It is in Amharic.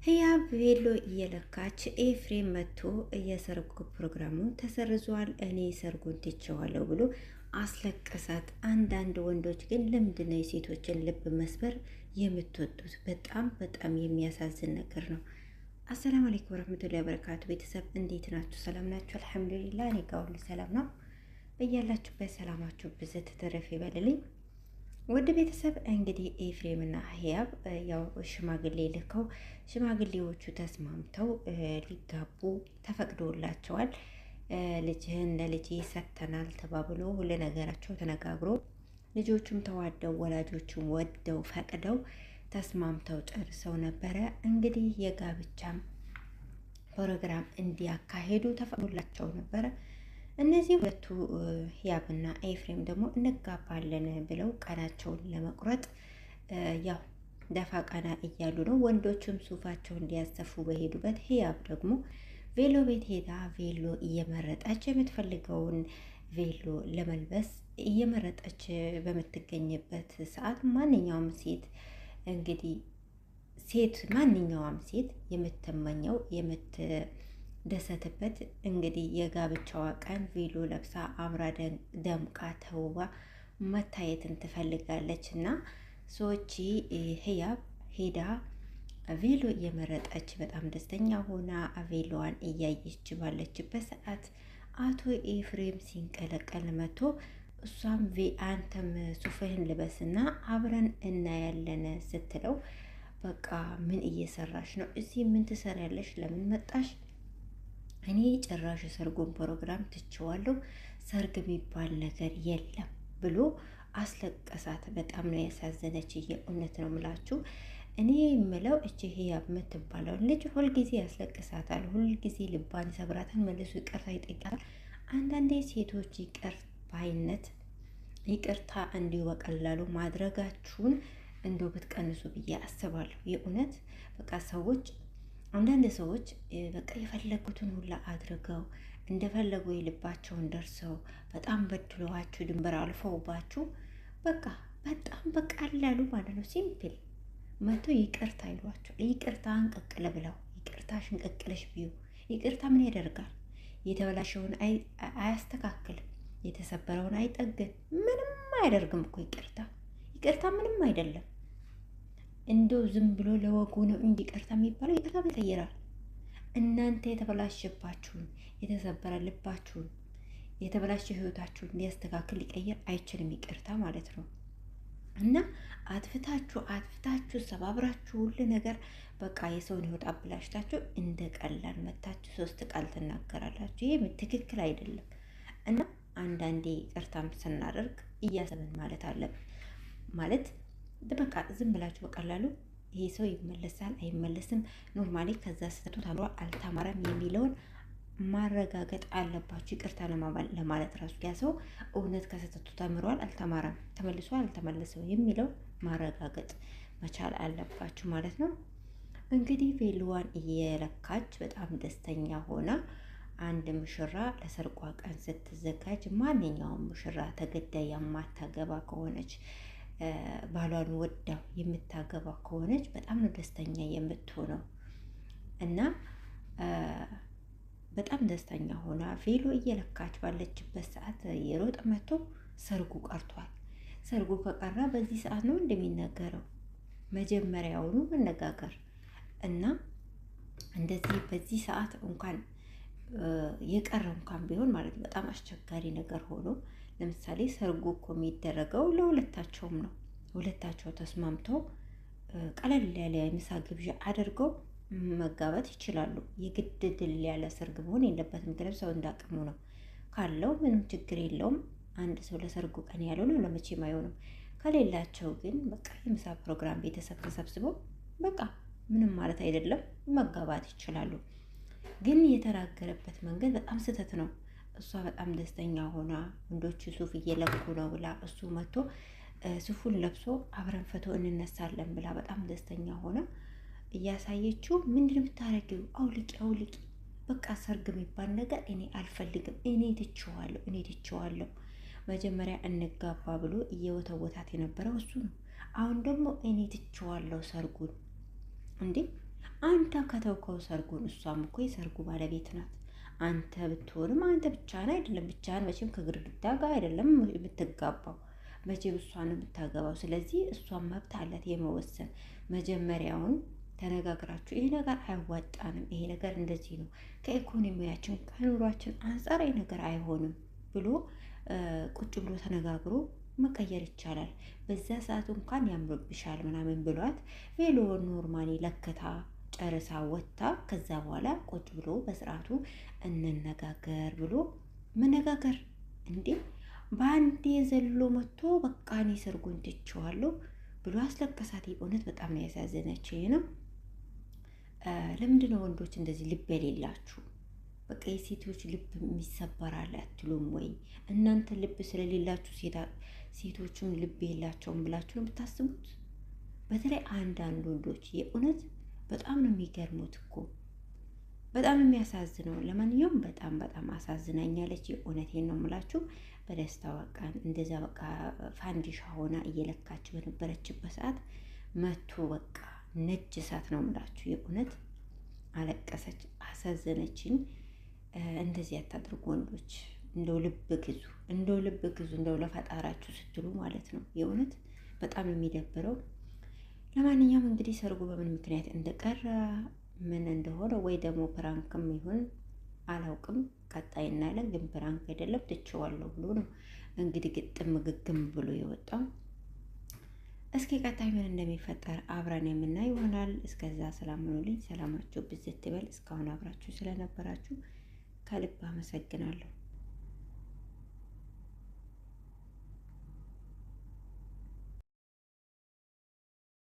ህያብ ቬሎ እየለካች ኤፍሬም መጥቶ የሰርጉ ፕሮግራሙን ተሰርዟል፣ እኔ ሰርጉን ትቼዋለሁ ብሎ አስለቀሳት። አንዳንድ ወንዶች ግን ለምንድነው የሴቶችን ልብ መስበር የምትወዱት? በጣም በጣም የሚያሳዝን ነገር ነው። አሰላሙ አለይኩም ወረህመቱላሂ ወበረካቱ። ቤተሰብ እንዴት ናችሁ? ሰላም ናችሁ? አልሐምዱሊላህ እኔ ጋር ሁሉ ሰላም ነው። በያላችሁበት ሰላማችሁ ብዝት ተረፍ ይበልልኝ። ውድ ቤተሰብ እንግዲህ ኤፍሬምና ህያብ ያው ሽማግሌ ልከው ሽማግሌዎቹ ተስማምተው ሊጋቡ ተፈቅዶላቸዋል። ልጅህን ለልጄ ሰጥተናል ተባብሎ ሁሉ ነገራቸው ተነጋግሮ ልጆቹም ተዋደው ወላጆቹም ወደው ፈቅደው ተስማምተው ጨርሰው ነበረ። እንግዲህ የጋብቻም ፕሮግራም እንዲያካሄዱ ተፈቅዶላቸው ነበረ። እነዚህ ሁለቱ ህያብና ኤፍሬም ደግሞ እንጋባለን ብለው ቀናቸውን ለመቁረጥ ያው ደፋ ቀና እያሉ ነው። ወንዶችም ሱፋቸውን እንዲያሰፉ በሄዱበት ህያብ ደግሞ ቬሎ ቤት ሄዳ ቬሎ እየመረጠች የምትፈልገውን ቬሎ ለመልበስ እየመረጠች በምትገኝበት ሰዓት ማንኛውም ሴት እንግዲህ ማንኛውም ሴት የምትመኘው ደሰትበት እንግዲህ የጋብቻዋ ቀን ቬሎ ለብሳ አምራ ደምቃ ተውባ መታየትን ትፈልጋለች እና ሰዎች ህያብ ሄዳ ቬሎ እየመረጠች በጣም ደስተኛ ሆና ቬሎዋን እያየች ባለችበት ሰዓት አቶ ኤፍሬም ሲንቀለቀል መጥቶ እሷም አንተም ሱፍህን ልበስና አብረን እናያለን ስትለው በቃ ምን እየሰራሽ ነው? እዚህ ምን ትሰሪያለሽ? ለምን መጣሽ? እኔ ጭራሽ ሰርጉን ፕሮግራም ትቼዋለሁ፣ ሰርግ የሚባል ነገር የለም ብሎ አስለቀሳት። በጣም ነው ያሳዘነች። የእውነት ነው ምላችሁ። እኔ የምለው እቺ ህያብ የምትባለውን ልጅ ሁልጊዜ ያስለቅሳታል፣ ሁልጊዜ ልባን ሰብራታል፣ መልሶ ይቅርታ ይጠይቃል። አንዳንዴ ሴቶች ይቅር ባይነት ይቅርታ እንዲሁ በቀላሉ ማድረጋችሁን እንደው ብትቀንሱ ብዬ አስባለሁ። የእውነት በቃ አንዳንድ ሰዎች በቃ የፈለጉትን ሁላ አድርገው እንደፈለጉ የልባቸውን ደርሰው በጣም በድለዋችሁ ድንበር አልፈውባችሁ በቃ በጣም በቀላሉ ማለት ነው ሲምፕል መቶ ይቅርታ ይሏቸው። ይቅርታ እንቅቅል ብለው ይቅርታ ሽንቅቅልሽ ቢዩ ይቅርታ ምን ያደርጋል? የተበላሸውን አያስተካክልም፣ የተሰበረውን አይጠግን፣ ምንም አያደርግም እኮ ይቅርታ ምንም አይደለም። እንደው ዝም ብሎ ለወጉ ነው እንጂ ይቅርታ የሚባለው ይቅርታ ይቀይራል። እናንተ የተበላሸባችሁን የተሰበረ ልባችሁን የተበላሸ ህይወታችሁን ሊያስተካክል ሊቀይር አይችልም ይቅርታ ማለት ነው። እና አጥፍታችሁ ሰባብራችሁ ሁሉ ነገር በቃ የሰውን ህይወት አብላሽታችሁ እንደ ቀላል መታችሁ 3 ቃል ትናገራላችሁ። ይሄ ትክክል አይደለም። እና አንዳንዴ ይቅርታም ስናደርግ እያሰብን ማለት አለብን ማለት በቃ ዝም ብላችሁ በቀላሉ ይሄ ሰው ይመለሳል አይመለስም፣ ኖርማሊ ከዛ ስህተቱ ታሏ አልተማረም የሚለውን ማረጋገጥ አለባችሁ። ይቅርታ ለማለት ራሱ ያ ሰው እውነት ከስህተቱ ተምሯል አልተማረም፣ ተመልሷል አልተመለሰው የሚለው ማረጋገጥ መቻል አለባችሁ ማለት ነው። እንግዲህ ቬሎዋን እየለካች በጣም ደስተኛ ሆና አንድ ሙሽራ ለሰርጓ ቀን ስትዘጋጅ ማንኛውም ሙሽራ ተገዳ የማታገባ ከሆነች ባሏን ወዳው የምታገባ ከሆነች በጣም ነው ደስተኛ የምትሆነው እና በጣም ደስተኛ ሆና ቬሎ እየለካች ባለችበት ሰዓት የሮጥ መጥቶ ሰርጉ ቀርቷል። ሰርጉ ከቀረ በዚህ ሰዓት ነው እንደሚነገረው መጀመሪያውኑ መነጋገር እና እንደዚህ በዚህ ሰዓት እንኳን የቀረ እንኳን ቢሆን ማለት በጣም አስቸጋሪ ነገር ሆኖ ለምሳሌ ሰርጉ እኮ የሚደረገው ለሁለታቸውም ነው። ሁለታቸው ተስማምተው ቀለል ያለ ምሳ ግብዣ አድርገው መጋባት ይችላሉ። የግድ ድል ያለ ሰርግ መሆን የለበትም። ምክንያቱም ሰው እንዳቅሙ ነው ካለው ምንም ችግር የለውም። አንድ ሰው ለሰርጉ ቀን ያለው ነው ለመቼም አይሆንም። ከሌላቸው ግን በቃ የምሳ ፕሮግራም ቤተሰብ ተሰብስበው በቃ ምንም ማለት አይደለም መጋባት ይችላሉ። ግን የተናገረበት መንገድ በጣም ስህተት ነው። እሷ በጣም ደስተኛ ሆና ወንዶቹ ሱፍ እየለኩ ነው ብላ እሱ መጥቶ ሱፉን ለብሶ አብረን ፎቶ እንነሳለን ብላ በጣም ደስተኛ ሆና እያሳየችው ምንድን የምታረጊው? አውልቂ በቃ ሰርግ የሚባል ነገር እኔ አልፈልግም፣ እኔ ትቼዋለሁ። መጀመሪያ እንጋባ ብሎ እየወተወታት የነበረው እሱ ነው። አሁን ደግሞ እኔ ትቼዋለሁ ሰርጉን። እንዴ አንተ ከተውከው ሰርጉን፣ እሷም እኮ የሰርጉ ባለቤት ናት። አንተ ብትሆንም አንተ ብቻህን አይደለም፣ ብቻህን መቼም ከግድግዳ ጋር አይደለም የምትጋባው፣ መቼም እሷን የምታገባው። ስለዚህ እሷን መብት አላት የመወሰን። መጀመሪያውን ተነጋግራችሁ ይሄ ነገር አይዋጣንም፣ ይሄ ነገር እንደዚህ ነው፣ ከኢኮኖሚያችን ከኑሯችን አንጻር ይሄ ነገር አይሆንም ብሎ ቁጭ ብሎ ተነጋግሮ መቀየር ይቻላል። በዛ ሰዓቱ እንኳን ያምርብሻል ምናምን ብሏት ቬሎ ኖርማሊ ለክታ ጨርሳ ወጥታ ከዛ በኋላ ቁጭ ብሎ በስርዓቱ እንነጋገር ብሎ መነጋገር እንዴ! በአንዴ ዘሎ መጥቶ በቃ እኔ ሰርጉን ትቼዋለሁ ብሎ አስለቀሳት። እውነት በጣም ነው ያሳዘነችኝ ነው። ለምንድን ነው ወንዶች እንደዚህ ልብ የሌላችሁ? በቃ የሴቶች ልብ የሚሰበራል አትሉም ወይ? እናንተ ልብ ስለሌላችሁ ሴቶችም ልብ የላቸውም ብላችሁ ነው የምታስቡት? በተለይ አንዳንድ ወንዶች የእውነት በጣም ነው የሚገርሙት እኮ፣ በጣም የሚያሳዝነው። ለማንኛውም በጣም በጣም አሳዝናኛለች። የእውነቴን ነው የምላችሁ። በደስታዋ ቀን እንደዛ በቃ ፋንዲሻ ሆና እየለካች በነበረችበት ሰዓት መቶ በቃ ነጭ እሳት ነው የምላችሁ። የእውነት አለቀሰች፣ አሳዘነችኝ። እንደዚህ ያታድርጉ ወንዶች። እንደው ልብ ግዙ፣ እንደው ልብ ግዙ፣ እንደው ለፈጣራችሁ ስትሉ ማለት ነው። የእውነት በጣም የሚደብረው። ለማንኛውም እንግዲህ ሰርጉ በምን ምክንያት እንደቀረ ምን እንደሆነ ወይ ደግሞ ፕራንክም ይሁን አላውቅም፣ ቀጣይ እናያለን። ግን ፕራንክ አይደለም ትቼዋለሁ ብሎ ነው እንግዲህ ግጥም ግግም ብሎ የወጣው። እስኪ ቀጣይ ምን እንደሚፈጠር አብረን የምናይ ይሆናል። እስከዛ ሰላም ሁኑልኝ፣ ሰላማችሁ ብዝት ይበል። እስካሁን አብራችሁ ስለነበራችሁ ከልብ አመሰግናለሁ።